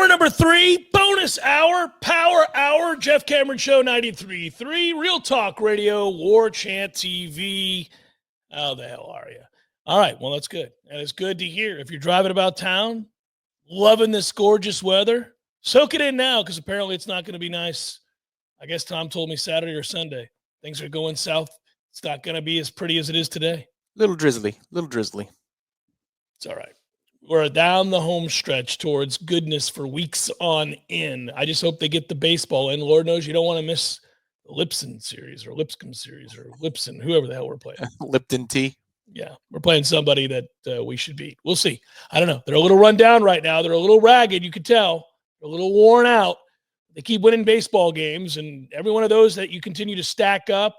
Hour number 3, bonus hour, Power Hour, Jeff Cameron Show 93.3, Real Talk Radio, Warchant TV. How the hell are you? All right, well, that's good. And it's good to hear. If you're driving about town, loving this gorgeous weather, soak it in now because apparently it's not going to be nice. I guess Tom told me Saturday or Sunday. Things are going south. It's not going to be as pretty as it is today. Little drizzly. It's all right. We're down the home stretch towards goodness for weeks on end. I just hope they get the baseball in. Lord knows you don't want to miss the Lipson series or Lipscomb series or Lipson, whoever the hell we're playing. Lipton tea. Yeah, we're playing somebody that we should beat. We'll see. I don't know. They're a little run down right now. They're a little ragged. You could tell. They're a little worn out. They keep winning baseball games, and every one of those that you continue to stack up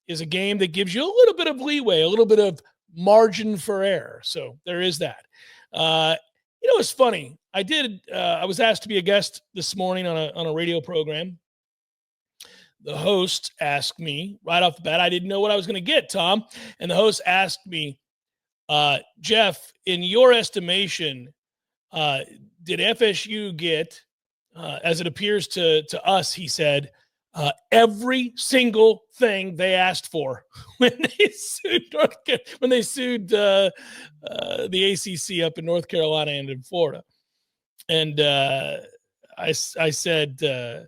is a game that gives you a little bit of leeway, a little bit of margin for error. So there is that. It's funny. I was asked to be a guest this morning on a radio program. The host asked me right off the bat, I didn't know what I was going to get, Tom. And the host asked me, Jeff, in your estimation, did FSU get, as it appears to us, he said, every single thing they asked for when they sued the ACC up in North Carolina and in Florida. And I said,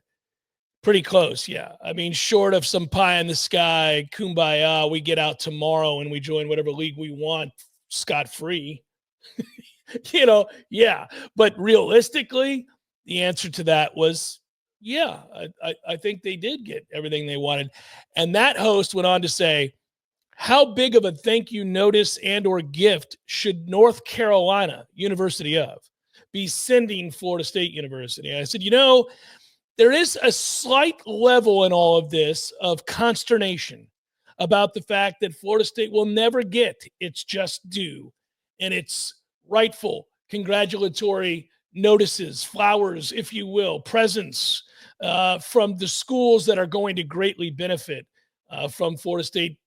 pretty close, yeah. I mean, short of some pie in the sky, kumbaya, we get out tomorrow and we join whatever league we want scot-free. Yeah. But realistically, the answer to that was, yeah, I think they did get everything they wanted. And that host went on to say, how big of a thank you notice and or gift should North Carolina University of be sending Florida State University? And I said, there is a slight level in all of this of consternation about the fact that Florida State will never get its just due and its rightful congratulatory notices, flowers, if you will, presents from the schools that are going to greatly benefit from Florida State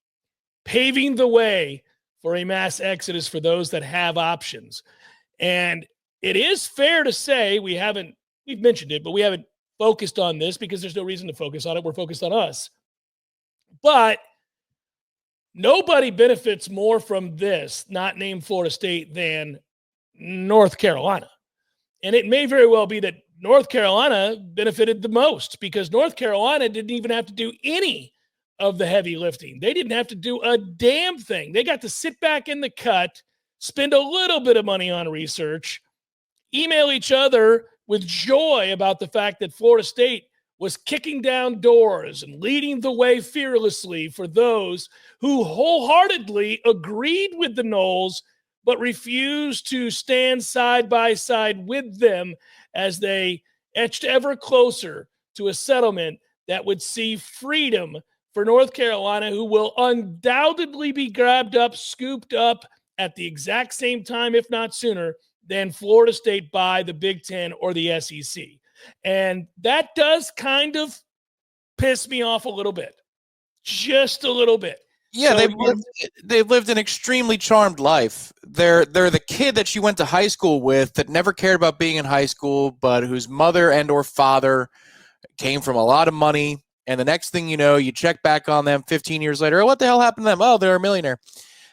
paving the way for a mass exodus for those that have options. And it is fair to say we've mentioned it, but we haven't focused on this because there's no reason to focus on it. We're focused on us. But nobody benefits more from this, not named Florida State, than North Carolina. And it may very well be that North Carolina benefited the most because North Carolina didn't even have to do any of the heavy lifting. They didn't have to do a damn thing. They got to sit back in the cut, spend a little bit of money on research, email each other with joy about the fact that Florida State was kicking down doors and leading the way fearlessly for those who wholeheartedly agreed with the Noles but refused to stand side by side with them as they etched ever closer to a settlement that would see freedom for North Carolina, who will undoubtedly be grabbed up, scooped up at the exact same time, if not sooner, than Florida State by the Big Ten or the SEC. And that does kind of piss me off a little bit. Just a little bit. Yeah, so they've lived an extremely charmed life. They're the kid that you went to high school with that never cared about being in high school, but whose mother and or father came from a lot of money. And the next thing you know, you check back on them 15 years later. Oh, what the hell happened to them? Oh, they're a millionaire.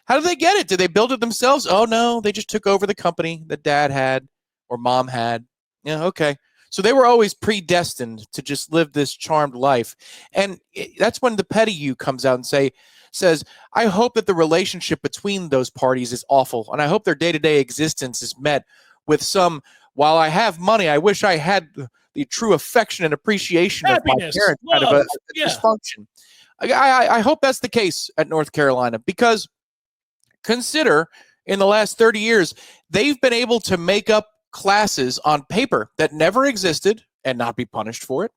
How did they get it? Did they build it themselves? Oh, no, they just took over the company that dad had or mom had. Yeah, okay. So they were always predestined to just live this charmed life. And that's when the petty you comes out and says, I hope that the relationship between those parties is awful. And I hope their day-to-day existence is met with some, while I have money, I wish I had the true affection and appreciation happiness, of my parents, love, kind of a dysfunction. I hope that's the case at North Carolina, because consider in the last 30 years, they've been able to make up classes on paper that never existed and not be punished for it.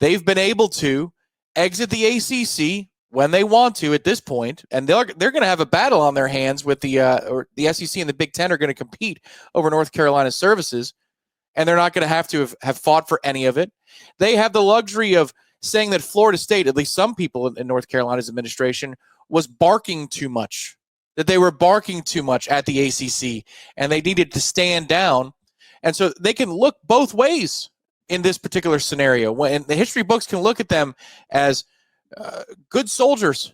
They've been able to exit the ACC when they want to at this point, and they're going to have a battle on their hands with the SEC and the Big Ten are going to compete over North Carolina's services, and they're not going to have fought for any of it. They have the luxury of saying that Florida State, at least some people in North Carolina's administration, was barking too much, that they were barking too much at the ACC, and they needed to stand down. And so they can look both ways in this particular scenario. When the history books can look at them as good soldiers,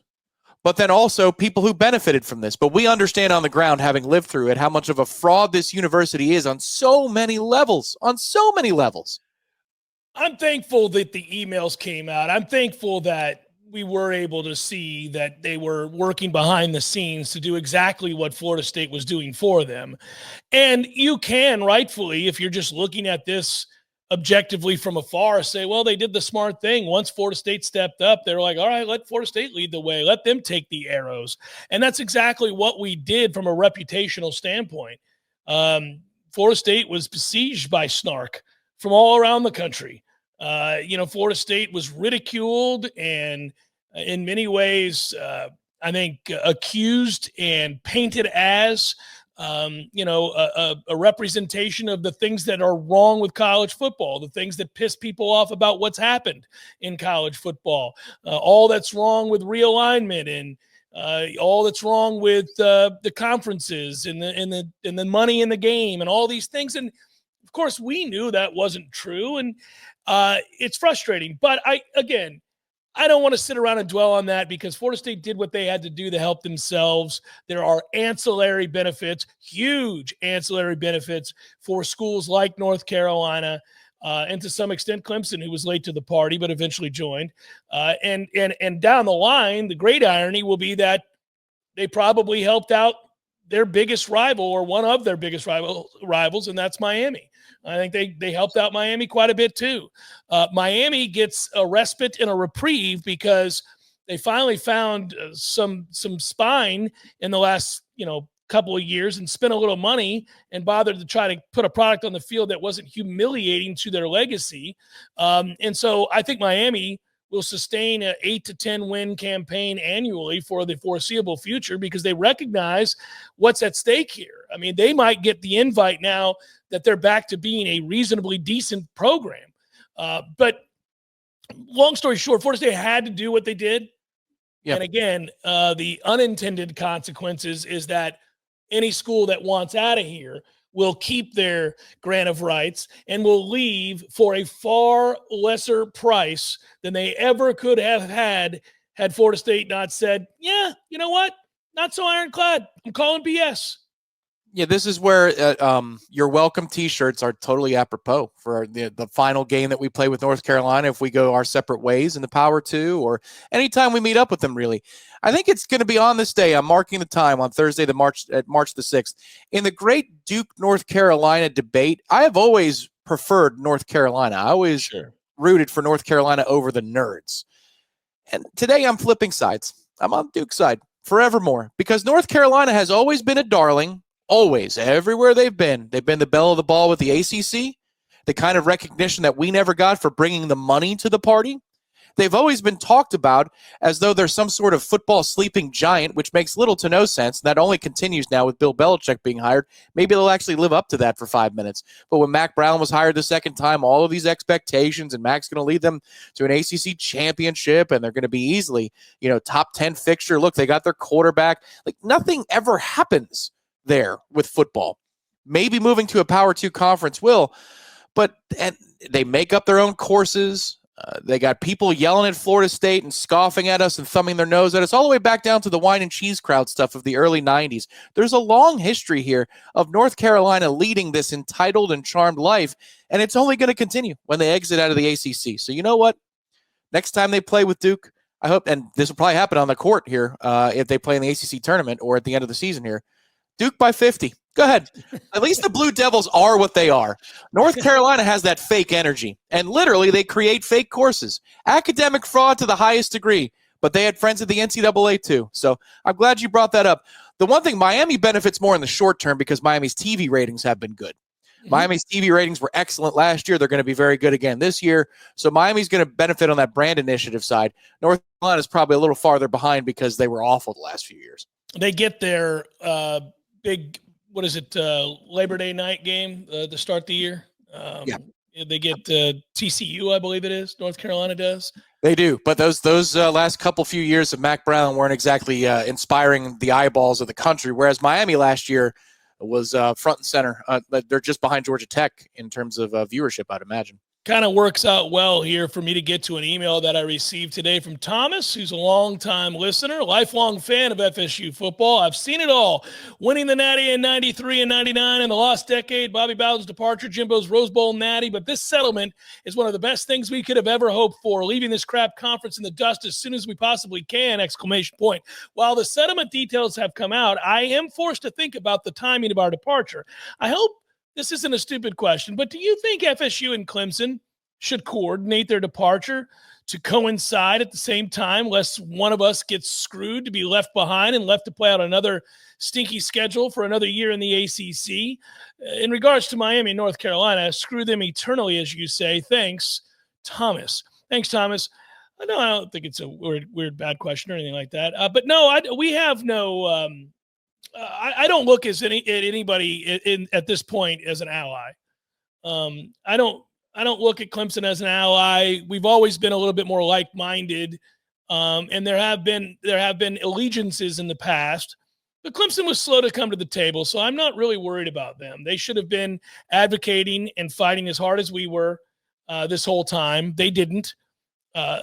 but then also people who benefited from this. But we understand on the ground, having lived through it, how much of a fraud this university is on so many levels, I'm thankful that the emails came out. I'm thankful that we were able to see that they were working behind the scenes to do exactly what Florida State was doing for them. And you can rightfully, if you're just looking at this objectively from afar, say, well, they did the smart thing. Once Florida State stepped up, they were like, all right, let Florida State lead the way. Let them take the arrows. And that's exactly what we did from a reputational standpoint. Florida State was besieged by snark from all around the country. Florida State was ridiculed and in many ways, I think, accused and painted as, a representation of the things that are wrong with college football, the things that piss people off about what's happened in college football, all that's wrong with realignment and all that's wrong with the conferences and the money in the game and all these things. And of course, we knew that wasn't true, and it's frustrating. But I don't want to sit around and dwell on that because Florida State did what they had to do to help themselves. There are ancillary benefits, huge ancillary benefits for schools like North Carolina and to some extent Clemson, who was late to the party but eventually joined. And down the line, the great irony will be that they probably helped out their biggest rival or one of their biggest rivals, and that's Miami. I think they helped out Miami quite a bit too. Miami gets a respite and a reprieve because they finally found some spine in the last couple of years and spent a little money and bothered to try to put a product on the field that wasn't humiliating to their legacy. And so I think Miami will sustain an 8 to 10 win campaign annually for the foreseeable future because they recognize what's at stake here. I mean, they might get the invite now that they're back to being a reasonably decent program. But long story short, Florida State had to do what they did. Yep. And again, the unintended consequences is that any school that wants out of here will keep their grant of rights and will leave for a far lesser price than they ever could have had Florida State not said, yeah, you know what? Not so ironclad. I'm calling BS. Yeah, this is where your welcome T-shirts are totally apropos for the final game that we play with North Carolina if we go our separate ways in the Power 2 or anytime we meet up with them, really. I think it's going to be on this day. I'm marking the time on Thursday, March the 6th. In the great Duke-North Carolina debate, I have always preferred North Carolina. I always rooted for North Carolina over the nerds. And today I'm flipping sides. I'm on Duke's side forevermore because North Carolina has always been a darling. Always, everywhere they've been the belle of the ball with the ACC, the kind of recognition that we never got for bringing the money to the party. They've always been talked about as though they're some sort of football sleeping giant, which makes little to no sense. And that only continues now with Bill Belichick being hired. Maybe they'll actually live up to that for 5 minutes. But when Mac Brown was hired the second time, all of these expectations, and Mac's going to lead them to an ACC championship, and they're going to be easily, top 10 fixture. Look, they got their quarterback. Like nothing ever happens there with football. Maybe moving to a Power 2 conference will, but they make up their own courses. They got people yelling at Florida State and scoffing at us and thumbing their nose at us all the way back down to the wine and cheese crowd stuff of the early 90s. There's a long history here of North Carolina leading this entitled and charmed life, and it's only going to continue when they exit out of the ACC. So you know what? Next time they play with Duke, I hope, and this will probably happen on the court here if they play in the ACC tournament or at the end of the season here, Duke by 50. Go ahead. At least the Blue Devils are what they are. North Carolina has that fake energy, and literally they create fake courses. Academic fraud to the highest degree, but they had friends at the NCAA too. So I'm glad you brought that up. The one thing, Miami benefits more in the short term because Miami's TV ratings have been good. Mm-hmm. Miami's TV ratings were excellent last year. They're going to be very good again this year. So Miami's going to benefit on that brand initiative side. North Carolina is probably a little farther behind because they were awful the last few years. They get their big, Labor Day night game to start the year. They get TCU, I believe it is. North Carolina does. They do, but those last couple few years of Mac Brown weren't exactly inspiring the eyeballs of the country, whereas Miami last year, was front and center. They're just behind Georgia Tech in terms of viewership, I'd imagine. Kind of works out well here for me to get to an email that I received today from Thomas, who's a longtime listener, lifelong fan of FSU football. I've seen it all. Winning the Natty in 93 and 99 in the lost decade, Bobby Bowden's departure, Jimbo's Rose Bowl Natty. But this settlement is one of the best things we could have ever hoped for, leaving this crap conference in the dust as soon as we possibly can, ! While the settlement details have come out, I am forced to think about the timing of our departure. I hope this isn't a stupid question, but do you think FSU and Clemson should coordinate their departure to coincide at the same time, lest one of us gets screwed to be left behind and left to play out another stinky schedule for another year in the ACC? In regards to Miami and North Carolina, screw them eternally, as you say. Thanks, Thomas. Thanks, Thomas. No, I don't think it's a weird, bad question or anything like that. But no, we have no I don't look at anybody at this point as an ally. I don't look at Clemson as an ally. We've always been a little bit more like-minded, and there have been allegiances in the past. But Clemson was slow to come to the table, so I'm not really worried about them. They should have been advocating and fighting as hard as we were this whole time. They didn't.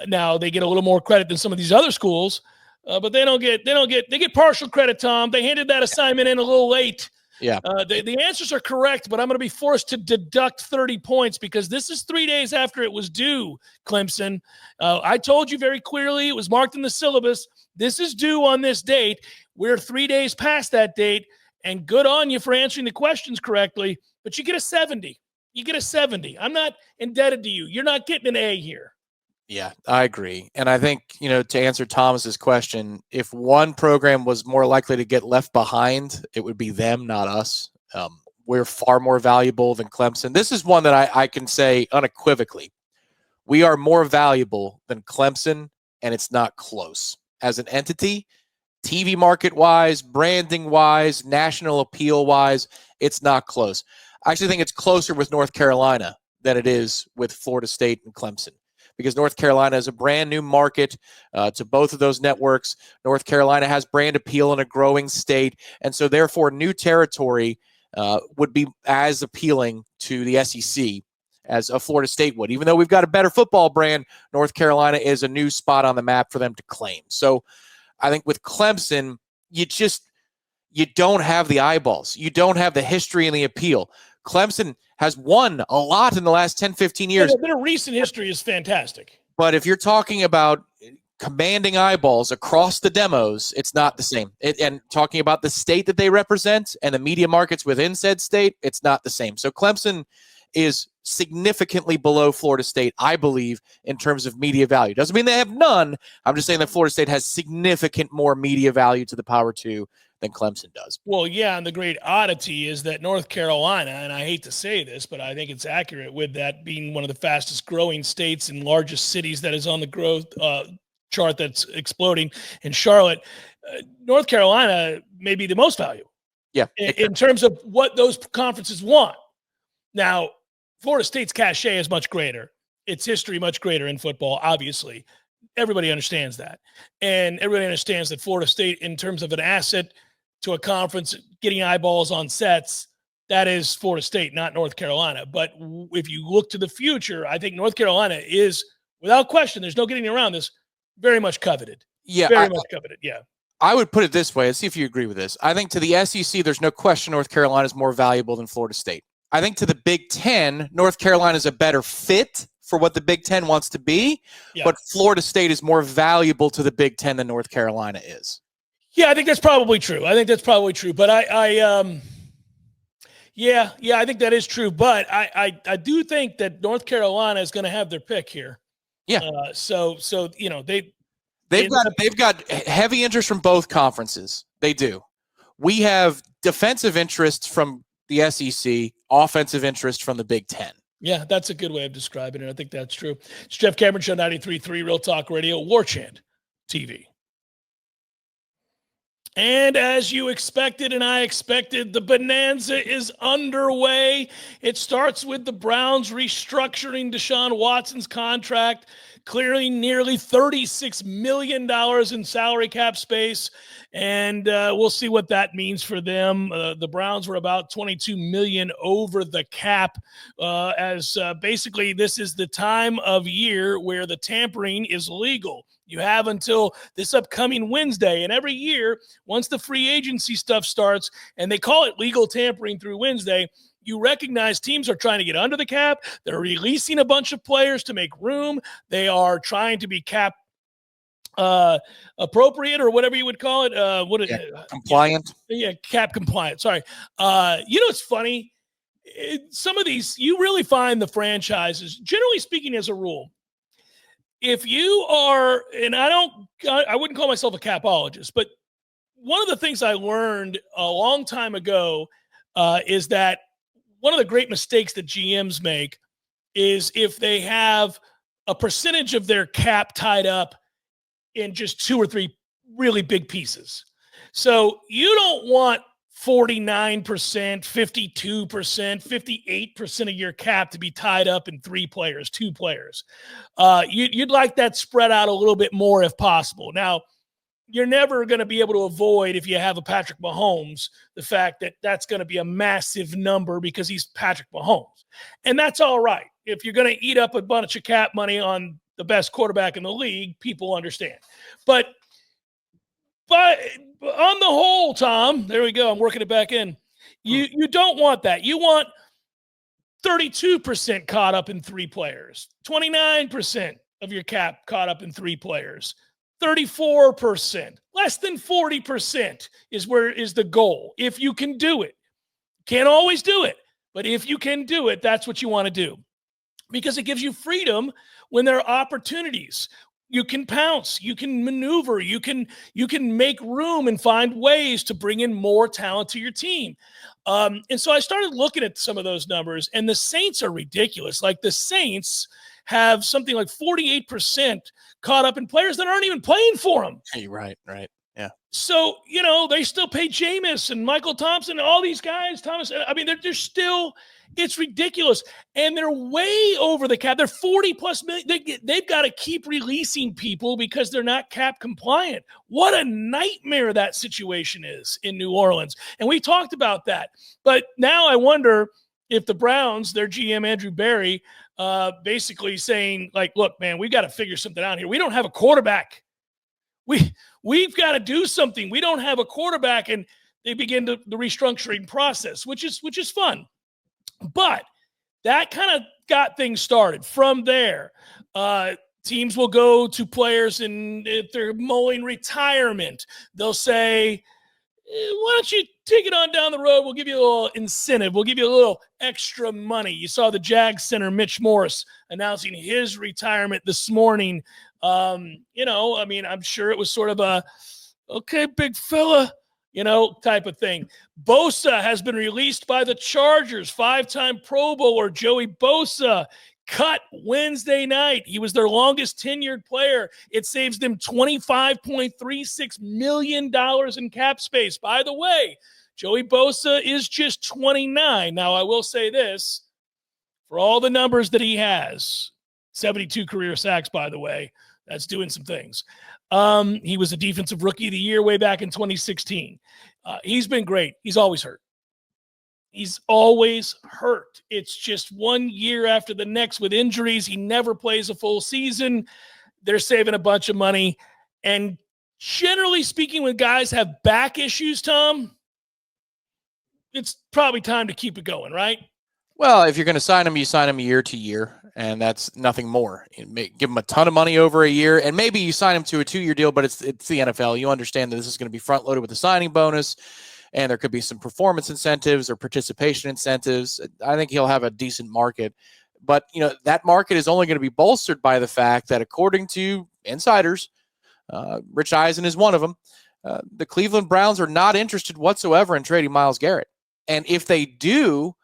Now they get a little more credit than some of these other schools. But they get partial credit, Tom. They handed that assignment in a little late. Yeah. The answers are correct, but I'm going to be forced to deduct 30 points because this is 3 days after it was due, Clemson. I told you very clearly, it was marked in the syllabus. This is due on this date. We're 3 days past that date, and good on you for answering the questions correctly, but you get a 70. You get a 70. I'm not indebted to you. You're not getting an A here. Yeah, I agree. And I think, to answer Thomas's question, if one program was more likely to get left behind, it would be them, not us. We're far more valuable than Clemson. This is one that I can say unequivocally. We are more valuable than Clemson, and it's not close. As an entity, TV market-wise, branding-wise, national appeal-wise, it's not close. I actually think it's closer with North Carolina than it is with Florida State and Clemson, because North Carolina is a brand new market to both of those networks. North Carolina has brand appeal in a growing state, and so therefore new territory would be as appealing to the SEC as a Florida State would. Even though we've got a better football brand, North Carolina is a new spot on the map for them to claim. So I think with Clemson, you don't have the eyeballs. You don't have the history and the appeal. Clemson has won a lot in the last 10, 15 years. Their recent history is fantastic. But if you're talking about commanding eyeballs across the demos, it's not the same. And talking about the state that they represent and the media markets within said state, it's not the same. So Clemson is significantly below Florida State, I believe, in terms of media value. Doesn't mean they have none. I'm just saying that Florida State has significant more media value to the Power 2 than Clemson does. Well, yeah, and the great oddity is that North Carolina, and I hate to say this, but I think it's accurate with that being one of the fastest growing states and largest cities that is on the growth chart that's exploding in Charlotte, North Carolina may be the most valuable. Yeah. In terms of what those conferences want. Now, Florida State's cachet is much greater. Its history much greater in football, obviously. Everybody understands that. And everybody understands that Florida State, in terms of an asset to a conference, getting eyeballs on sets, that is Florida State, not North Carolina. But if you look to the future, I think North Carolina is, without question, there's no getting around this, very much coveted. Yeah. Very much coveted, yeah. I would put it this way. Let's see if you agree with this. I think to the SEC, there's no question North Carolina is more valuable than Florida State. I think to the Big Ten, North Carolina is a better fit for what the Big Ten wants to be, but Florida State is more valuable to the Big Ten than North Carolina is. Yeah, I think that's probably true. But I think that is true. But I do think that North Carolina is going to have their pick here. Yeah. They've got heavy interest from both conferences. They do. We have defensive interests from the SEC, offensive interest from the Big Ten. Yeah, that's a good way of describing it. I think that's true. It's Jeff Cameron Show, 93.3 Real Talk Radio, Warchant TV. And as you expected and I expected, the bonanza is underway. It starts with the Browns restructuring Deshaun Watson's contract. clearing nearly $36 million in salary cap space, and we'll see what that means for them. The Browns were about $22 million over the cap, as basically this is the time of year where the tampering is legal. You have until this upcoming Wednesday, and every year, once the free agency stuff starts, and they call it legal tampering through Wednesday, you recognize teams are trying to get under the cap. They're releasing a bunch of players to make room. They are trying to be cap appropriate, or whatever you would call it. Compliant. Yeah, cap compliant. Sorry. It's funny. Some of these, you really find the franchises, generally speaking, as a rule, if you are, and I wouldn't call myself a capologist, but one of the things I learned a long time ago is that one of the great mistakes that GMs make is if they have a percentage of their cap tied up in just 2 or 3 really big pieces. So you don't want 49%, 52%, 58% of your cap to be tied up in 3 players, 2 players. You'd like that spread out a little bit more if possible. Now, you're never going to be able to avoid, if you have a Patrick Mahomes, the fact that that's going to be a massive number because he's Patrick Mahomes. And that's all right. If you're going to eat up a bunch of cap money on the best quarterback in the league, people understand. But on the whole, Tom, there we go. I'm working it back in. You don't want that. You want 32% caught up in 3 players, 29% of your cap caught up in 3 players. 34%, less than 40% is the goal. If you can do it, can't always do it, but if you can do it, that's what you want to do, because it gives you freedom when there are opportunities. You can pounce, you can maneuver, you can make room and find ways to bring in more talent to your team. And so I started looking at some of those numbers, and the Saints are ridiculous. Like, the Saints have something like 48% caught up in players that aren't even playing for them. Hey, right. Yeah. So, they still pay Jameis and Michael Thompson and all these guys, Thomas. I mean, they're still, it's ridiculous. And they're way over the cap. They're 40 plus million. They've got to keep releasing people because they're not cap compliant. What a nightmare that situation is in New Orleans. And we talked about that. But now I wonder if the Browns, their GM, Andrew Berry, basically saying, like, look, man, we got to figure something out here. We don't have a quarterback. We've got to do something. We don't have a quarterback. And they begin the restructuring process, which is fun. But that kind of got things started. From there, teams will go to players, and if they're mulling retirement, they'll say, why don't you take it on down the road? We'll give you a little incentive. We'll give you a little extra money. You saw the Jags center, Mitch Morse, announcing his retirement this morning. I'm sure it was sort of a, okay, big fella, type of thing. Bosa has been released by the Chargers. 5-time Pro Bowler Joey Bosa cut Wednesday night. He was their longest tenured player. It saves them $25.36 million in cap space. By the way, Joey Bosa is just 29. Now, I will say this, for all the numbers that he has, 72 career sacks, by the way, that's doing some things. He was a defensive rookie of the year way back in 2016. He's been great. He's always hurt. It's just one year after the next with injuries. He never plays a full season. They're saving a bunch of money. And generally speaking, when guys have back issues, Tom, it's probably time to keep it going, right? Well, if you're going to sign him, you sign him year to year, and that's nothing more. Give him a ton of money over a year, and maybe you sign him to a 2-year deal, but it's the NFL. You understand that this is going to be front-loaded with a signing bonus, and there could be some performance incentives or participation incentives. I think he'll have a decent market. But, that market is only going to be bolstered by the fact that, according to insiders, Rich Eisen is one of them, the Cleveland Browns are not interested whatsoever in trading Myles Garrett. And if they do,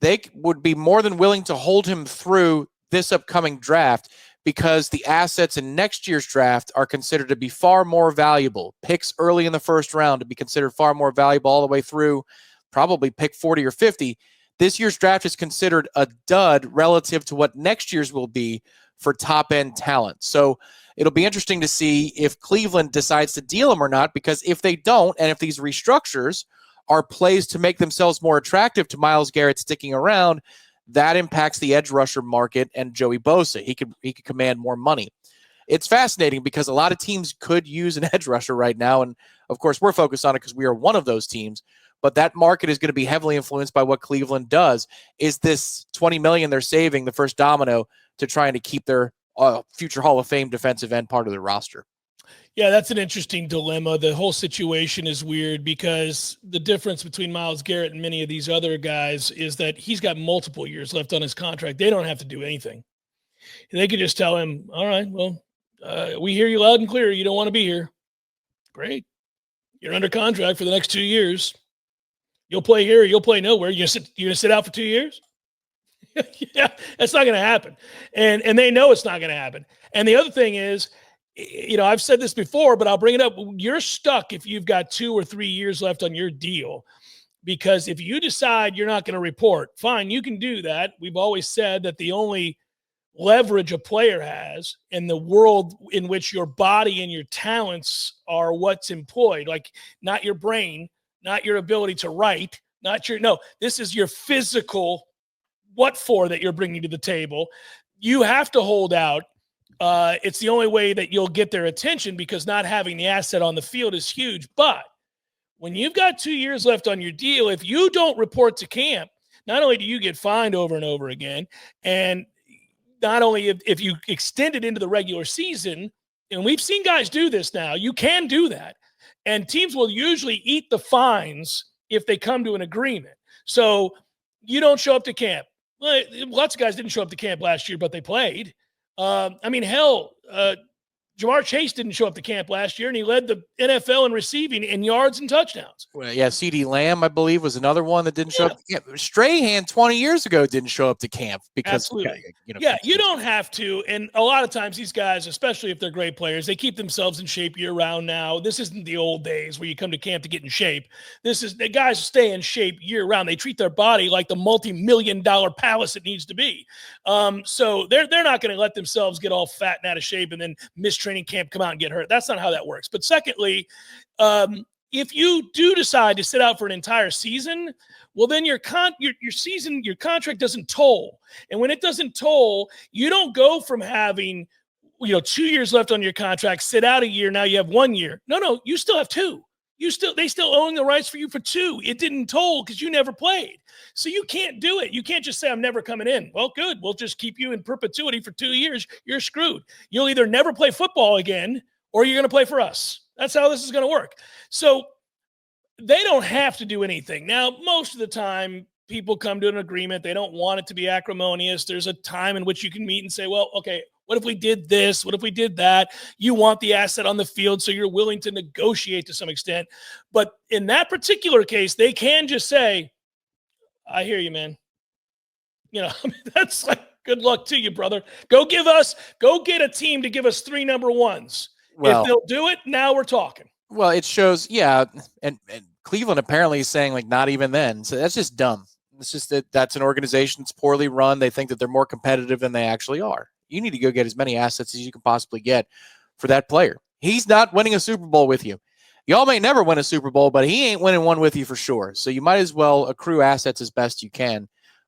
they would be more than willing to hold him through this upcoming draft, because the assets in next year's draft are considered to be far more valuable. Picks early in the first round to be considered far more valuable all the way through probably pick 40 or 50. This year's draft is considered a dud relative to what next year's will be for top-end talent. So it'll be interesting to see if Cleveland decides to deal him or not, because if they don't, and if these restructures are plays to make themselves more attractive to Myles Garrett sticking around, that impacts the edge rusher market and Joey Bosa. He could command more money. It's fascinating because a lot of teams could use an edge rusher right now, and of course we're focused on it because we are one of those teams. But that market is going to be heavily influenced by what Cleveland does. Is this $20 million they're saving the first domino to trying to keep their future Hall of Fame defensive end part of their roster? Yeah, that's an interesting dilemma. The whole situation is weird because the difference between Myles Garrett and many of these other guys is that he's got multiple years left on his contract. They don't have to do anything. They could just tell him, all right, well, we hear you loud and clear. You don't want to be here. Great. You're under contract for the next 2 years. You'll play here or you'll play nowhere. You're going to sit out for 2 years? Yeah, that's not going to happen. And they know it's not going to happen. And the other thing is, I've said this before, but I'll bring it up. You're stuck if you've got 2 or 3 years left on your deal, because if you decide you're not going to report, fine, you can do that. We've always said that the only leverage a player has in the world in which your body and your talents are what's employed, like not your brain, not your ability to write, this is your physical what for that you're bringing to the table. You have to hold out. It's the only way that you'll get their attention, because not having the asset on the field is huge. But when you've got 2 years left on your deal, if you don't report to camp, not only do you get fined over and over again, and not only if you extend it into the regular season, and we've seen guys do this now, you can do that. And teams will usually eat the fines if they come to an agreement. So you don't show up to camp. Well, lots of guys didn't show up to camp last year, but they played. Jamar Chase didn't show up to camp last year, and he led the NFL in receiving in yards and touchdowns. Well, yeah, CeeDee Lamb, I believe, was another one that didn't show up to camp. Strahan 20 years ago didn't show up to camp because absolutely. You don't have to. And a lot of times these guys, especially if they're great players, they keep themselves in shape year round now. This isn't the old days where you come to camp to get in shape. The guys stay in shape year round. They treat their body like the multi-million-dollar palace it needs to be. So they're not going to let themselves get all fat and out of shape and then miss training camp, come out and get hurt. That's not how that works. But secondly, if you do decide to sit out for an entire season, well, then your contract doesn't toll. And when it doesn't toll, you don't go from having 2 years left on your contract, sit out a year, now you have 1 year. No, you still have 2. They still own the rights for you for 2. It didn't toll because you never played. So you can't do it. You can't just say, I'm never coming in. Well, good. We'll just keep you in perpetuity for 2 years. You're screwed. You'll either never play football again or you're going to play for us. That's how this is going to work. So they don't have to do anything. Now, most of the time, people come to an agreement. They don't want it to be acrimonious. There's a time in which you can meet and say, well, okay, what if we did this? What if we did that? You want the asset on the field, so you're willing to negotiate to some extent. But in that particular case, they can just say, I hear you, man. That's like, good luck to you, brother. Go get a team to give us 3 number ones. Well, if they'll do it, now we're talking. Well, it shows, yeah. And Cleveland apparently is saying, like, not even then. So that's just dumb. It's just that's an organization that's poorly run. They think that they're more competitive than they actually are. You need to go get as many assets as you can possibly get for that player. He's not winning a Super Bowl with you. Y'all may never win a Super Bowl, but he ain't winning one with you for sure. So you might as well accrue assets as best you can.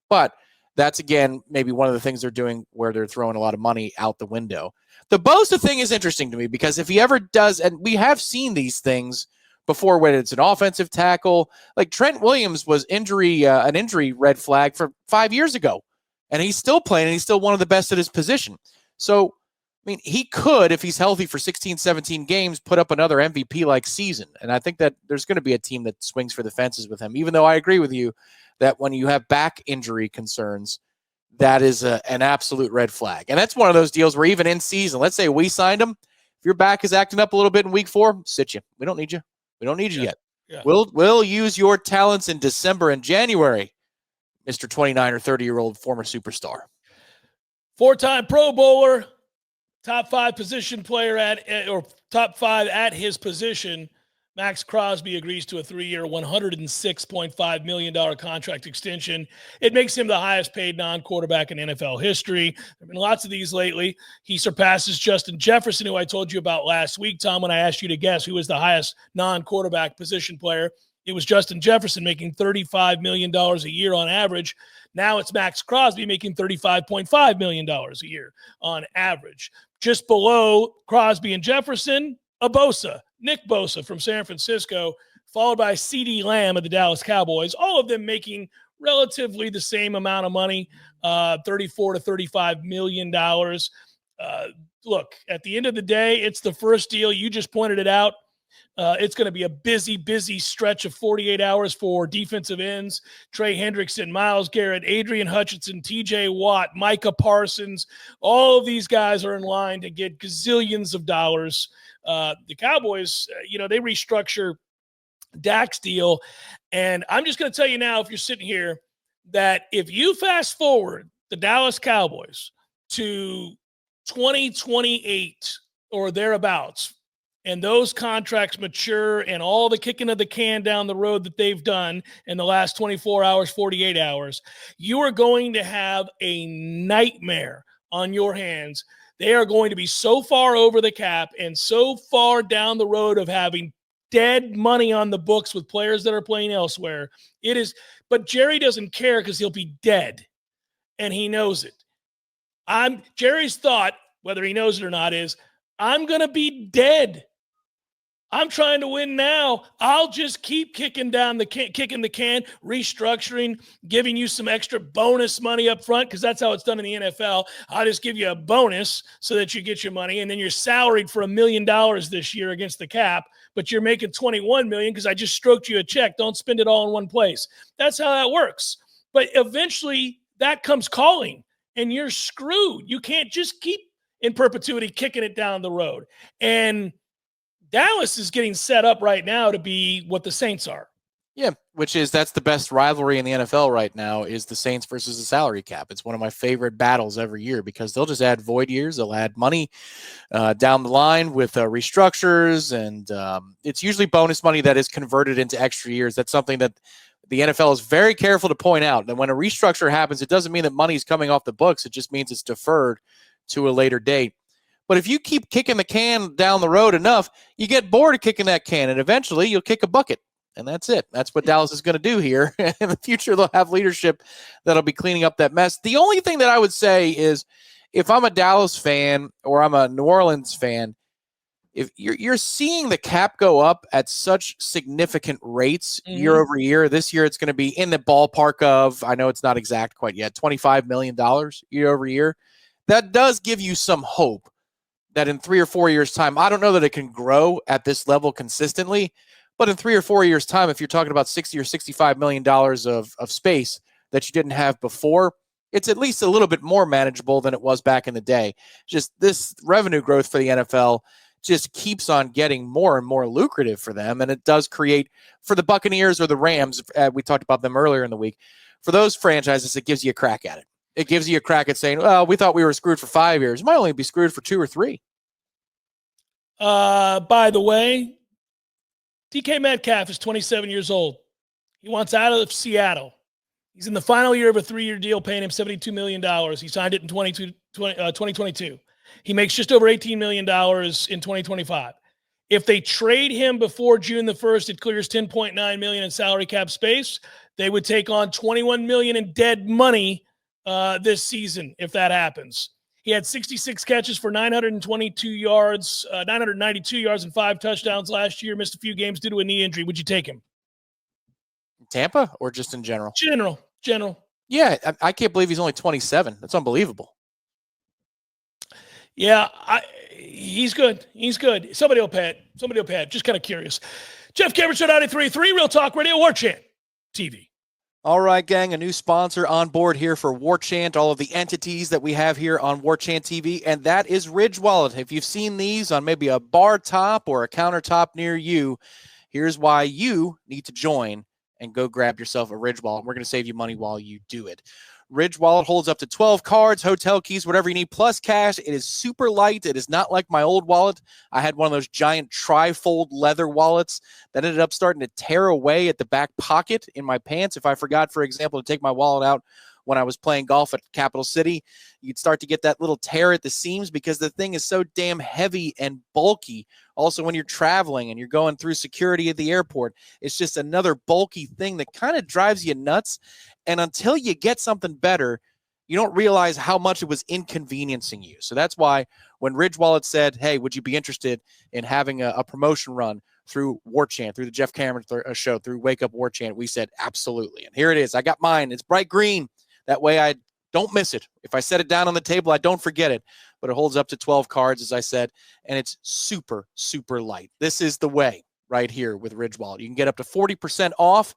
But that's, again, maybe one of the things they're doing where they're throwing a lot of money out the window. The Bosa thing is interesting to me because if he ever does, and we have seen these things before when it's an offensive tackle, like Trent Williams was an injury red flag for 5 years ago. And he's still playing, and he's still one of the best at his position. So, I mean, he could, if he's healthy for 16, 17 games, put up another MVP-like season. And I think that there's going to be a team that swings for the fences with him, even though I agree with you that when you have back injury concerns, that is an absolute red flag. And that's one of those deals where even in season, let's say we signed him, if your back is acting up a little bit in week 4, sit you. We don't need you. We don't need you yet. Yeah. We'll use your talents in December and January, Mr. 29 or 30-year-old former superstar. 4-time Pro Bowler, top 5 position player or top 5 at his position, Max Crosby agrees to a 3-year, $106.5 million contract extension. It makes him the highest paid non-quarterback in NFL history. There have been lots of these lately. He surpasses Justin Jefferson, who I told you about last week, Tom, when I asked you to guess who was the highest non-quarterback position player. It was Justin Jefferson making $35 million a year on average. Now it's Max Crosby making $35.5 million a year on average. Just below Crosby and Jefferson, Nick Bosa from San Francisco, followed by CeeDee Lamb of the Dallas Cowboys, all of them making relatively the same amount of money, $34 to $35 million. Look, at the end of the day, it's the first deal. You just pointed it out. It's going to be a busy stretch of 48 hours for defensive ends. Trey Hendrickson, Myles Garrett, Adrian Hutchinson, TJ Watt, Micah Parsons. All of these guys are in line to get gazillions of dollars. The Cowboys, they restructure Dak's deal. And I'm just going to tell you now, if you're sitting here, that if you fast forward the Dallas Cowboys to 2028 or thereabouts, and those contracts mature and all the kicking of the can down the road that they've done in the last 24 hours, 48 hours, you are going to have a nightmare on your hands. They are going to be so far over the cap and so far down the road of having dead money on the books with players that are playing elsewhere. But Jerry doesn't care because he'll be dead, and he knows it. Jerry's thought, whether he knows it or not, is I'm going to be dead. I'm trying to win now. I'll just keep kicking the can, restructuring, giving you some extra bonus money up front because that's how it's done in the NFL. I'll just give you a bonus so that you get your money, and then you're salaried for $1 million this year against the cap, but you're making $21 million because I just stroked you a check. Don't spend it all in one place. That's how that works. But eventually that comes calling, and you're screwed. You can't just keep in perpetuity kicking it down the road. And Dallas is getting set up right now to be what the Saints are. Yeah, that's the best rivalry in the NFL right now is the Saints versus the salary cap. It's one of my favorite battles every year because they'll just add void years. They'll add money down the line with restructures, and it's usually bonus money that is converted into extra years. That's something that the NFL is very careful to point out. And when a restructure happens, it doesn't mean that money is coming off the books. It just means it's deferred to a later date. But if you keep kicking the can down the road enough, you get bored of kicking that can, and eventually you'll kick a bucket. And that's it. That's what Dallas is going to do here. In the future, they'll have leadership that'll be cleaning up that mess. The only thing that I would say is if I'm a Dallas fan or I'm a New Orleans fan, if you're seeing the cap go up at such significant rates year over year, this year it's going to be in the ballpark of, I know it's not exact quite yet, $25 million year over year. That does give you some hope that in 3 or 4 years' time, I don't know that it can grow at this level consistently, but in 3 or 4 years' time, if you're talking about $60 or $65 million of space that you didn't have before, it's at least a little bit more manageable than it was back in the day. Just this revenue growth for the NFL just keeps on getting more and more lucrative for them, and it does create, for the Buccaneers or the Rams, we talked about them earlier in the week, for those franchises, it gives you a crack at it. It gives you a crack at saying, well, we thought we were screwed for 5 years. You might only be screwed for 2 or 3. By the way, DK Metcalf is 27 years old. He wants out of Seattle. He's in the final year of a 3-year deal, paying him $72 million. He signed it in 2022. He makes just over $18 million in 2025. If they trade him before June the 1st, it clears $10.9 million in salary cap space. They would take on $21 million in dead money this season if that happens. He had 66 catches for 992 yards, 992 yards and 5 touchdowns last year. Missed a few games due to a knee injury. Would you take him? Tampa or just in general? General. Yeah, I can't believe he's only 27. That's unbelievable. Yeah, he's good. Somebody will pay it. Just kind of curious. Jeff Cameron, Show 93.3, Real Talk Radio, Warchant TV. All right, gang, a new sponsor on board here for Warchant, all of the entities that we have here on Warchant TV, and that is Ridge Wallet. If you've seen these on maybe a bar top or a countertop near you, here's why you need to join and go grab yourself a Ridge Wallet. We're going to save you money while you do it. Ridge Wallet holds up to 12 cards, hotel keys, whatever you need, plus cash. It is super light. It is not like my old wallet. I had one of those giant tri-fold leather wallets that ended up starting to tear away at the back pocket in my pants. If I forgot, for example, to take my wallet out when I was playing golf at Capital City, you'd start to get that little tear at the seams because the thing is so damn heavy and bulky. Also, when you're traveling and you're going through security at the airport, it's just another bulky thing that kind of drives you nuts. And until you get something better, you don't realize how much it was inconveniencing you. So that's why when Ridge Wallet said, hey, would you be interested in having a promotion run through Warchant, through the Jeff Cameron show, through Wake Up Warchant, we said, absolutely. And here it is. I got mine. It's bright green. That way I don't miss it. If I set it down on the table, I don't forget it. But it holds up to 12 cards, as I said, and it's super, super light. This is the way right here with Ridge Wallet. You can get up to 40% off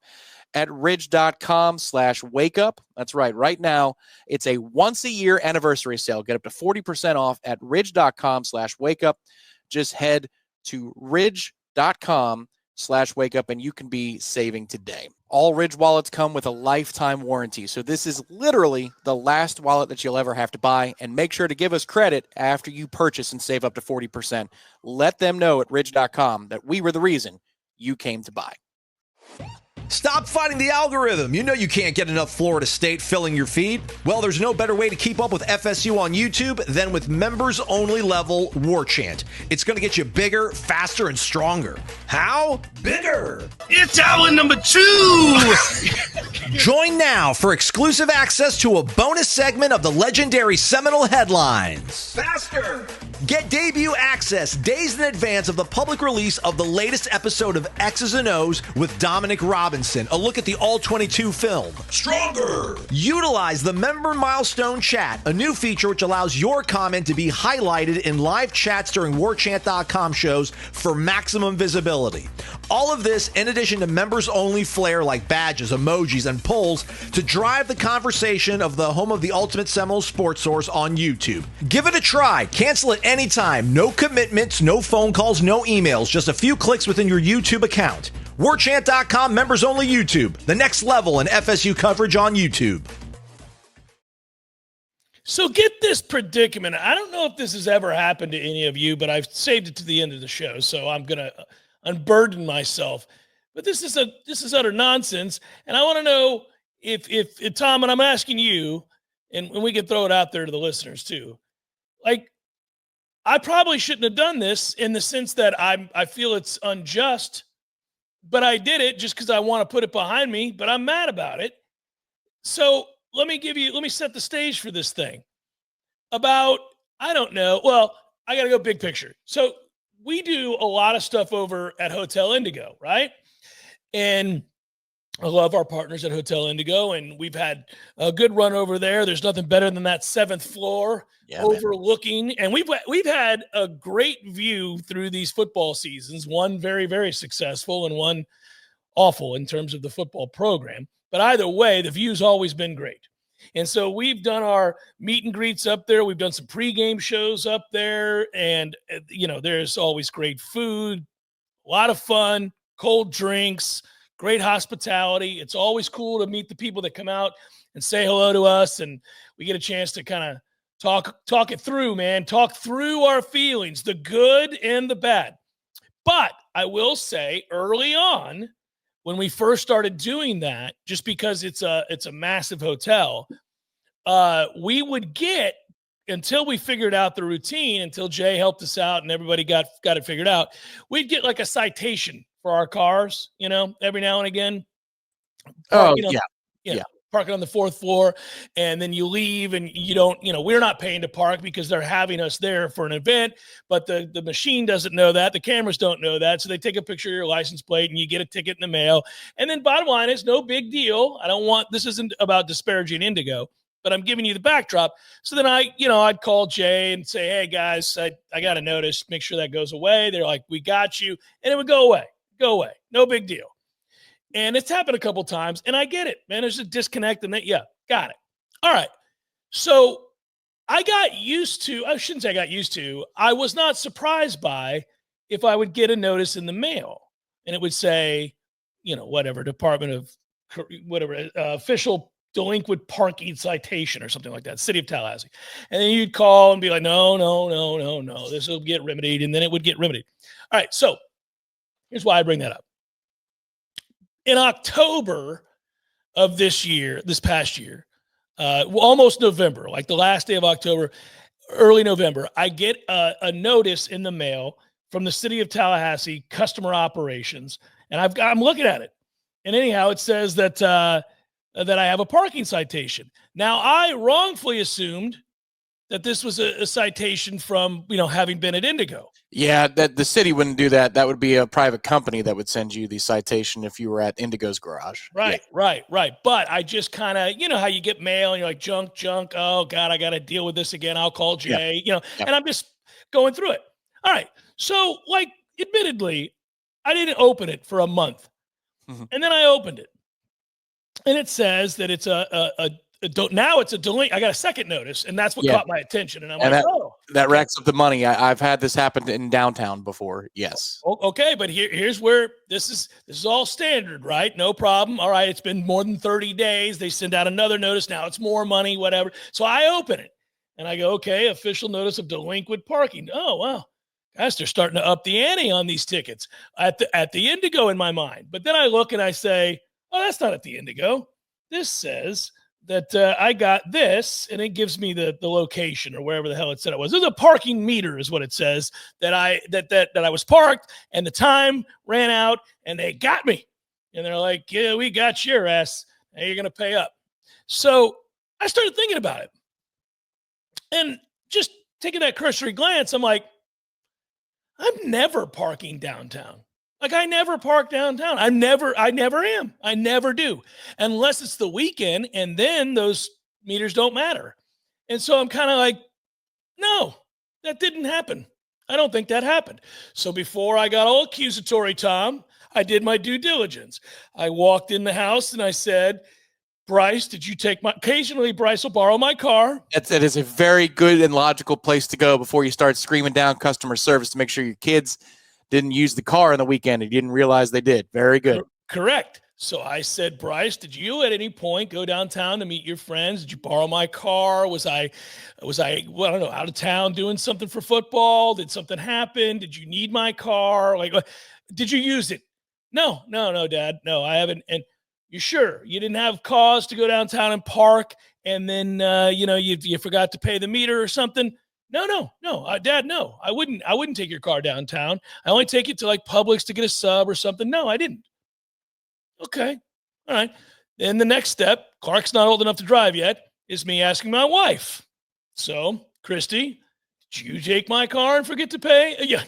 at ridge.com/wakeup. That's right. Right now, it's a once-a-year anniversary sale. Get up to 40% off at ridge.com/wakeup. Just head to ridge.com/wakeup, and you can be saving today. All Ridge wallets come with a lifetime warranty, so this is literally the last wallet that you'll ever have to buy, and make sure to give us credit after you purchase and save up to 40%. Let them know at ridge.com that we were the reason you came to buy. Stop fighting the algorithm. You know you can't get enough Florida State filling your feed. Well, there's no better way to keep up with FSU on YouTube than with members-only level Warchant. It's going to get you bigger, faster, and stronger. How? Bigger. It's hour number 2. Join now for exclusive access to a bonus segment of the legendary Seminole headlines. Faster. Get debut access days in advance of the public release of the latest episode of X's and O's with Dominic Robinson, a look at the All-22 film. Stronger. Utilize the Member Milestone Chat, a new feature which allows your comment to be highlighted in live chats during Warchant.com shows for maximum visibility. All of this in addition to members-only flair like badges, emojis, and polls to drive the conversation of the home of the Ultimate Seminole Sports Source on YouTube. Give it a try. Cancel it anytime. No commitments, no phone calls, no emails. Just a few clicks within your YouTube account. Warchant.com members only YouTube. The next level in FSU coverage on YouTube. So get this predicament. I don't know if this has ever happened to any of you, but I've saved it to the end of the show, so I'm going to unburden myself. But this is utter nonsense, and I want to know if Tom, and I'm asking you, and we can throw it out there to the listeners too. Like, I probably shouldn't have done this in the sense that I feel it's unjust, but I did it just because I want to put it behind me, but I'm mad about it. So let me set the stage for this thing. About, I don't know. Well, I got to go big picture. So we do a lot of stuff over at Hotel Indigo, right? And I love our partners at Hotel Indigo, and we've had a good run over there. There's nothing better than that 7th floor overlooking. Man. And we've had a great view through these football seasons, one very, very successful and one awful in terms of the football program. But either way, the view's always been great. And so we've done our meet and greets up there. We've done some pregame shows up there. And, there's always great food, a lot of fun, cold drinks, great hospitality. It's always cool to meet the people that come out and say hello to us. And we get a chance to kind of talk it through, man. Talk through our feelings, the good and the bad. But I will say early on, when we first started doing that, just because it's a massive hotel, we would get, until we figured out the routine, until Jay helped us out and everybody got it figured out, we'd get like a citation for our cars, every now and again. Parking on the 4th floor, and then you leave and you don't, we're not paying to park because they're having us there for an event, but the machine doesn't know that. The cameras don't know that. So they take a picture of your license plate and you get a ticket in the mail. And then bottom line is no big deal. This isn't about disparaging Indigo, but I'm giving you the backdrop. So then I'd call Jay and say, hey guys, I got a notice, make sure that goes away. They're like, we got you. And it would go away. No big deal. And it's happened a couple times, and I get it, man. There's a disconnect, and got it. All right. So I shouldn't say I got used to, I was not surprised by if I would get a notice in the mail, and it would say, whatever, Department of, whatever, official delinquent parking citation or something like that, city of Tallahassee. And then you'd call and be like, no, this will get remedied. And then it would get remedied. All right. So here's why I bring that up. In October of this past year, almost November, like the last day of October, early November, I get a notice in the mail from the city of Tallahassee customer operations. And I'm looking at it. And anyhow, it says that I have a parking citation. Now, I wrongfully assumed that this was a citation from, having been at Indigo. Yeah, that the city wouldn't do that. That would be a private company that would send you the citation if you were at Indigo's garage. Right, yeah. right. But I just kind of, how you get mail and you're like, junk. Oh, God, I got to deal with this again. I'll call Jay, and I'm just going through it. All right. So, admittedly, I didn't open it for a month. Mm-hmm. And then I opened it. And it says that it's now it's a delay. I got a second notice, and that's what caught my attention. And I'm like, that racks up the money. I've had this happen in downtown before. Yes. Okay, but here's where this is all standard, right? No problem. All right, it's been more than 30 days. They send out another notice. Now it's more money, whatever. So I open it, and I go, okay, official notice of delinquent parking. Oh, wow. Guys, they're starting to up the ante on these tickets at the Indigo in my mind. But then I look and I say, oh, that's not at the Indigo. This says that I got this, and it gives me the location or wherever the hell it said it was. There's a parking meter is what it says that I was parked, and the time ran out, and they got me. And they're like, yeah, we got your ass. Now you're going to pay up. So I started thinking about it. And just taking that cursory glance, I'm like, I'm never parking downtown. Like, I never park downtown. I never am. I never do. Unless it's the weekend, and then those meters don't matter. And so I'm kind of like, no, that didn't happen. I don't think that happened. So before I got all accusatory, Tom, I did my due diligence. I walked in the house and I said, Bryce, did you take occasionally Bryce will borrow my car. That is a very good and logical place to go before you start screaming down customer service to make sure your kids didn't use the car on the weekend and you didn't realize they did. Very good. Correct. So I said, Bryce, did you at any point go downtown to meet your friends? Did you borrow my car? Was I, well, I don't know, out of town doing something for football? Did something happen? Did you need my car? Like, did you use it? No, Dad. No, I haven't. And you sure you didn't have cause to go downtown and park, and then you forgot to pay the meter or something? No, Dad, no. I wouldn't take your car downtown. I only take it to like Publix to get a sub or something. No, I didn't. Okay, all right. Then the next step, Clark's not old enough to drive yet, is me asking my wife. So, Christy, did you take my car and forget to pay? Yeah.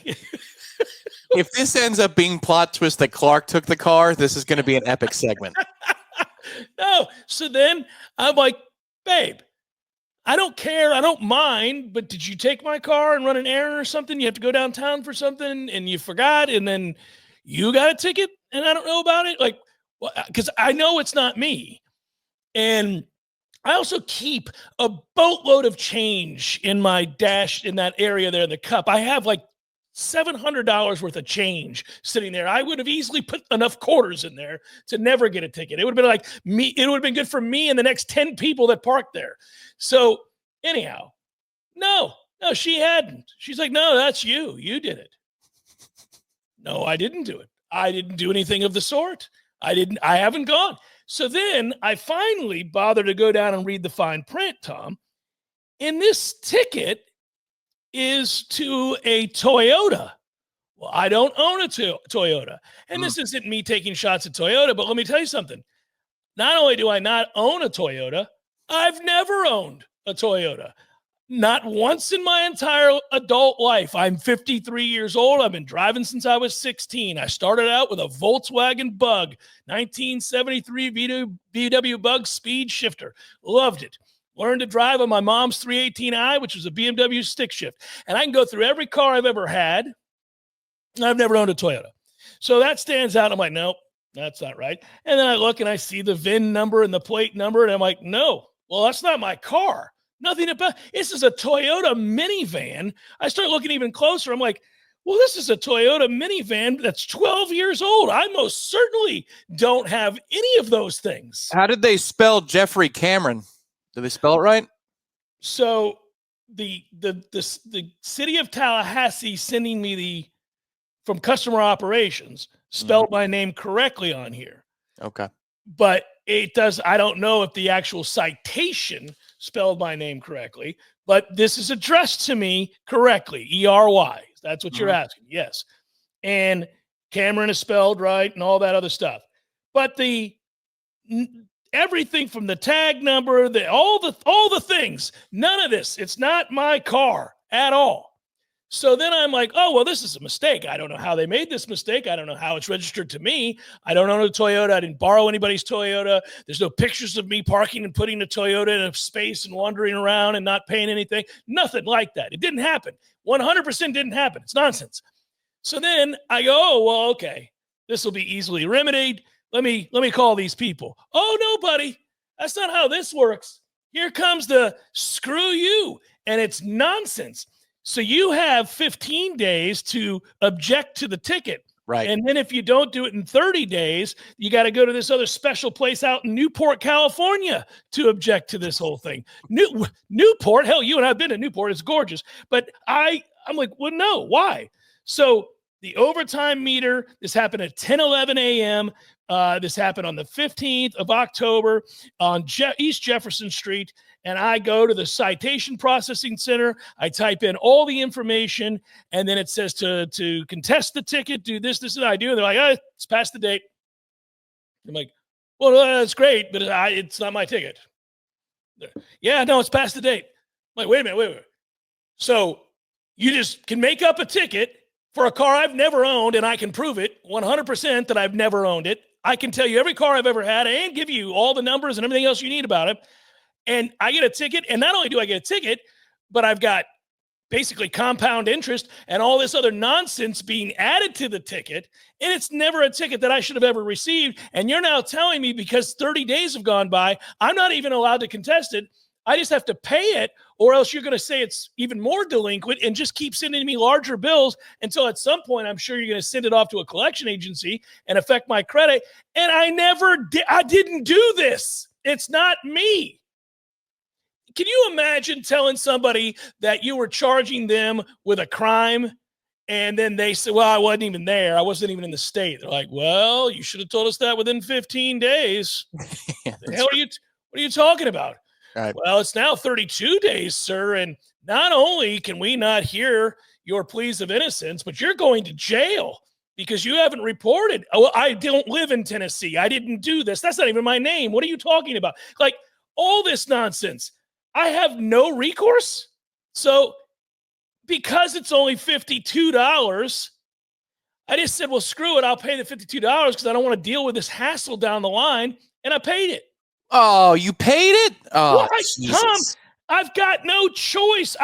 If this ends up being plot twist that Clark took the car, this is going to be an epic segment. No. So then I'm like, babe, I don't care. I don't mind. But did you take my car and run an errand or something? You have to go downtown for something and you forgot, and then you got a ticket and I don't know about it? Like, because I know it's not me. And I also keep a boatload of change in my dash in that area there in the cup. I have like $700 worth of change sitting there. I would have easily put enough quarters in there to never get a ticket. It would have been like me. It would have been good for me and the next 10 people that parked there. So anyhow, no, she hadn't. She's like, no, that's you. You did it. No, I didn't do it. I didn't do anything of the sort. I haven't gone. So then I finally bothered to go down and read the fine print, Tom. And this ticket is to a Toyota. Well, I don't own a Toyota. And this isn't me taking shots at Toyota, but let me tell you something. Not only do I not own a Toyota, I've never owned a Toyota. Not once in my entire adult life. I'm 53 years old. I've been driving since I was 16. I started out with a Volkswagen Bug, 1973 VW Bug speed shifter. Loved it. Learned to drive on my mom's 318i, which was a BMW stick shift. And I can go through every car I've ever had. I've never owned a Toyota. So that stands out. I'm like, nope, that's not right. And then I look and I see the VIN number and the plate number. And I'm like, no, well, that's not my car. Nothing about this is a Toyota minivan. I start looking even closer. I'm like, well, this is a Toyota minivan that's 12 years old. I most certainly don't have any of those things. How did they spell Jeffrey Cameron? Did they spell it right? So the city of Tallahassee sending me from customer operations spelled my name correctly on here. Okay. But it does. I don't know if the actual citation spelled my name correctly, but this is addressed to me correctly. ERY. That's what you're asking. Yes. And Cameron is spelled right and all that other stuff. But everything from the tag number, all the things, none of this. It's not my car at all. So then I'm like, oh, well, this is a mistake. I don't know how they made this mistake. I don't know how it's registered to me. I don't own a Toyota. I didn't borrow anybody's Toyota. There's no pictures of me parking and putting the Toyota in a space and wandering around and not paying anything. Nothing like that. It didn't happen. 100% didn't happen. It's nonsense. So then I go, oh, well, okay, this will be easily remedied. Let me call these people. Oh, no, buddy. That's not how this works. Here comes the screw you. And it's nonsense. So you have 15 days to object to the ticket. Right. And then if you don't do it in 30 days, you got to go to this other special place out in Newport, California to object to this whole thing. Newport, hell, you and I have been to Newport. It's gorgeous. But I'm like, well, no, why? So the overtime meter, this happened at 10:11 a.m. This happened on the 15th of October on East Jefferson Street. And I go to the citation processing center. I type in all the information, and then it says to contest the ticket, do this, and I do. And they're like, it's past the date. I'm like, well, that's great, but it's not my ticket. Yeah, no, it's past the date. I'm like, wait a minute. So you just can make up a ticket for a car I've never owned, and I can prove it 100% that I've never owned it. I can tell you every car I've ever had and give you all the numbers and everything else you need about it. And I get a ticket, and not only do I get a ticket, but I've got basically compound interest and all this other nonsense being added to the ticket, and it's never a ticket that I should have ever received. And you're now telling me because 30 days have gone by, I'm not even allowed to contest it. I just have to pay it, or else you're going to say it's even more delinquent and just keep sending me larger bills until at some point I'm sure you're going to send it off to a collection agency and affect my credit. And I never did. I didn't do this. It's not me. Can you imagine telling somebody that you were charging them with a crime and then they say, well, I wasn't even there. I wasn't even in the state. They're like, well, you should have told us that within 15 days. The hell what are you talking about? Right. Well, it's now 32 days, sir. And not only can we not hear your pleas of innocence, but you're going to jail because you haven't reported. Oh, I don't live in Tennessee. I didn't do this. That's not even my name. What are you talking about? Like all this nonsense. I have no recourse. So because it's only $52, I just said, well, screw it. I'll pay the $52 because I don't want to deal with this hassle down the line. And I paid it. Oh, you paid it? Oh, Tom, I've got no choice.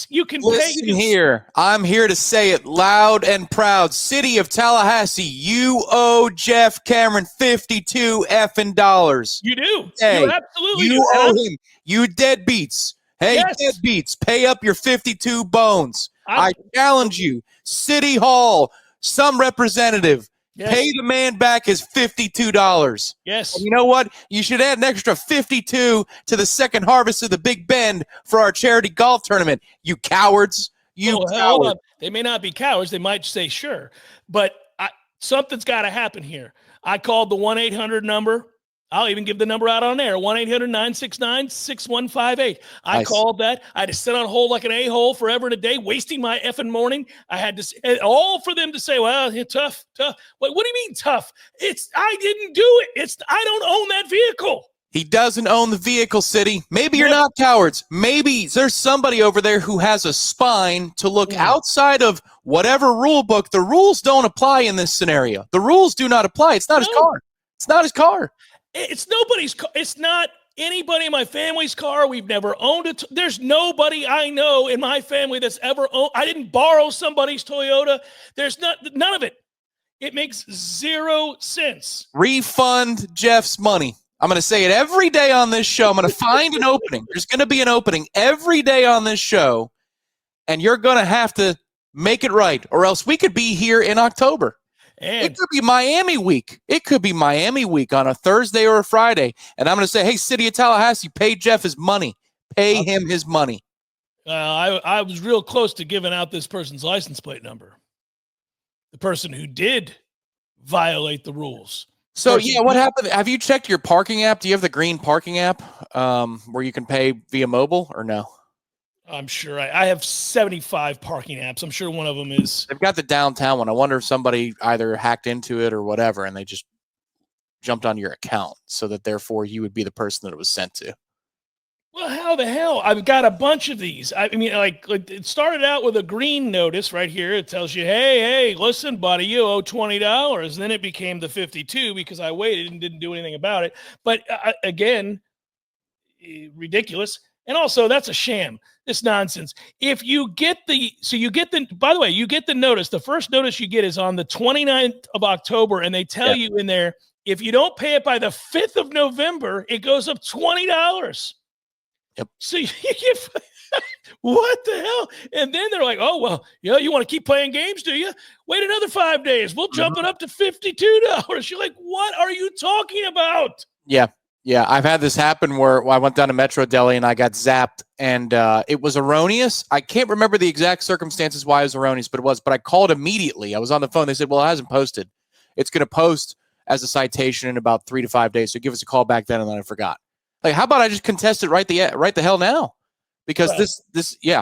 You can listen pay. Here. I'm here to say it loud and proud. City of Tallahassee, you owe Jeff Cameron 52 effing dollars. You do. Hey, you absolutely you do. owe him. You deadbeats. Hey, Yes. deadbeats, pay up your 52 bones. I challenge you. City Hall, some representative. Yes. Pay the man back his $52. Yes. And you know what? You should add an extra 52 to the second harvest of the Big Bend for our charity golf tournament. You cowards. Hold on. They may not be cowards. They might say sure. But something's got to happen here. I called the 1-800 number. I'll even give the number out on air, 1-800-969-6158. I called that. I had to sit on hold like an a-hole forever and a day, wasting my effing morning. I had to, all for them to say, well, tough. What do you mean tough? I didn't do it. I don't own that vehicle. He doesn't own the vehicle, City. Maybe you're not cowards. Maybe there's somebody over there who has a spine to look outside of whatever rule book. The rules don't apply in this scenario. The rules do not apply. It's not his car. It's not his car. It's nobody's car. It's not anybody in my family's car. We've never owned it. There's nobody I know in my family that's ever owned. I didn't borrow somebody's Toyota. There's none of it. It makes zero sense. Refund Jeff's money. I'm going to say it every day on this show. I'm going to find an opening. There's going to be an opening every day on this show, and you're going to have to Make it right, or else we could be here in October. And it could be Miami week. It could be Miami week on a Thursday or a Friday. And I'm going to say, hey, City of Tallahassee, pay Jeff his money. Pay him his money. I was real close to giving out this person's license plate number. The person who did violate the rules. So, what happened? Have you checked your parking app? Do you have the green parking app where you can pay via mobile or no? I'm sure I have 75 parking apps. I'm sure one of them is. They've got the downtown one. I wonder if somebody either hacked into it or whatever, and they just jumped on your account so that therefore you would be the person that it was sent to. Well, how the hell? I've got a bunch of these. I mean, like it started out with a green notice right here. It tells you, hey, listen, buddy, you owe $20. Then it became the 52 because I waited and didn't do anything about it. But again, ridiculous. And also, that's a sham. This nonsense. If you get by the way, you get the notice. The first notice you get is on the 29th of October, and they tell you in there, if you don't pay it by the 5th of November, it goes up $20. Yep. So you get, what the hell? And then they're like, oh, well, you want to keep playing games, do you? Wait another 5 days. We'll jump it up to $52. You're like, what are you talking about? Yeah. Yeah, I've had this happen where I went down to Metro Deli and I got zapped, and it was erroneous. I can't remember the exact circumstances why it was erroneous, but it was. But I called immediately. I was on the phone. They said, well, it hasn't posted. It's going to post as a citation in about 3 to 5 days, so give us a call back then, and then I forgot. Like, how about I just contest it right the hell now? Because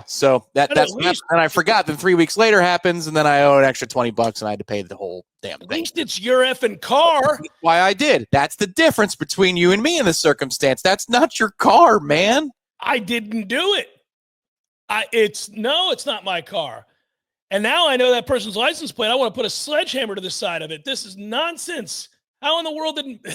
so that's least, and I forgot. Then 3 weeks later happens, and then I owe an extra $20, and I had to pay the whole damn thing. At least it's your effing car. That's why I did. That's the difference between you and me in this circumstance. That's not your car, man. I didn't do it. It's not my car. And now I know that person's license plate. I want to put a sledgehammer to the side of it. This is nonsense. How in the world didn't?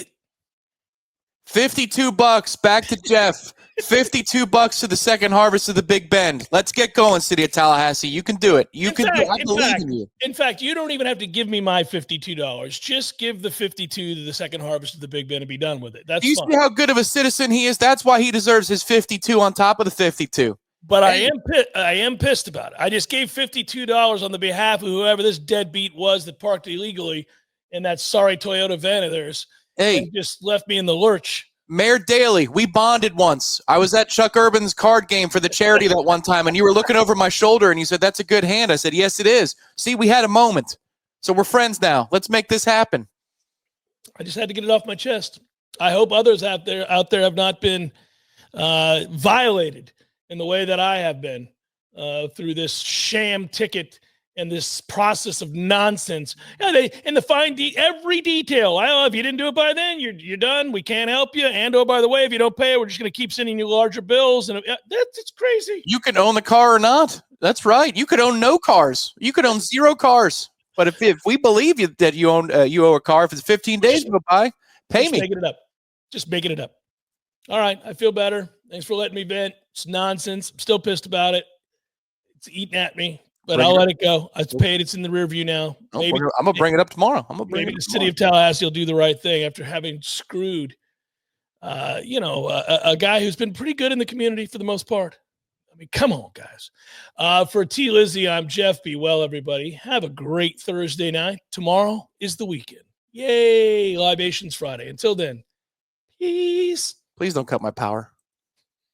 $52 back to Jeff. $52 to the second harvest of the Big Bend. Let's get going, City of Tallahassee. You can do it. You can do it. I believe in you. In fact, you don't even have to give me my $52. Just give the 52 to the second harvest of the Big Bend and be done with it. That's do you see how good of a citizen he is? That's why he deserves his 52 on top of the 52. But I am pissed about it. I just gave $52 on the behalf of whoever this deadbeat was that parked illegally in that sorry Toyota van of theirs. Hey, and just left me in the lurch. Mayor Daley, we bonded once. I was at Chuck Urban's card game for the charity that one time, and you were looking over my shoulder, and you said, that's a good hand. I said, yes, it is. See, we had a moment. So we're friends now. Let's make this happen. I just had to get it off my chest. I hope others out there have not been violated in the way that I have been through this sham ticket and this process of nonsense. And the fine every detail. If you didn't do it by then, you're done. We can't help you. And by the way, if you don't pay it, we're just going to keep sending you larger bills. And it's crazy. You can own the car or not. That's right. You could own no cars. You could own 0 cars. But if we believe you that you owe a car, if it's 15 days go by, pay me. Just making it up. All right, I feel better. Thanks for letting me vent. It's nonsense. I'm still pissed about it. It's eating at me. But I'll let it go. It's paid. It's in the rear view now. I'm going to bring it up tomorrow. Maybe the city of Tallahassee will do the right thing after having screwed, a guy who's been pretty good in the community for the most part. I mean, come on, guys. For T. Lizzie, I'm Jeff. Be well, everybody. Have a great Thursday night. Tomorrow is the weekend. Yay, Libations Friday. Until then, peace. Please don't cut my power.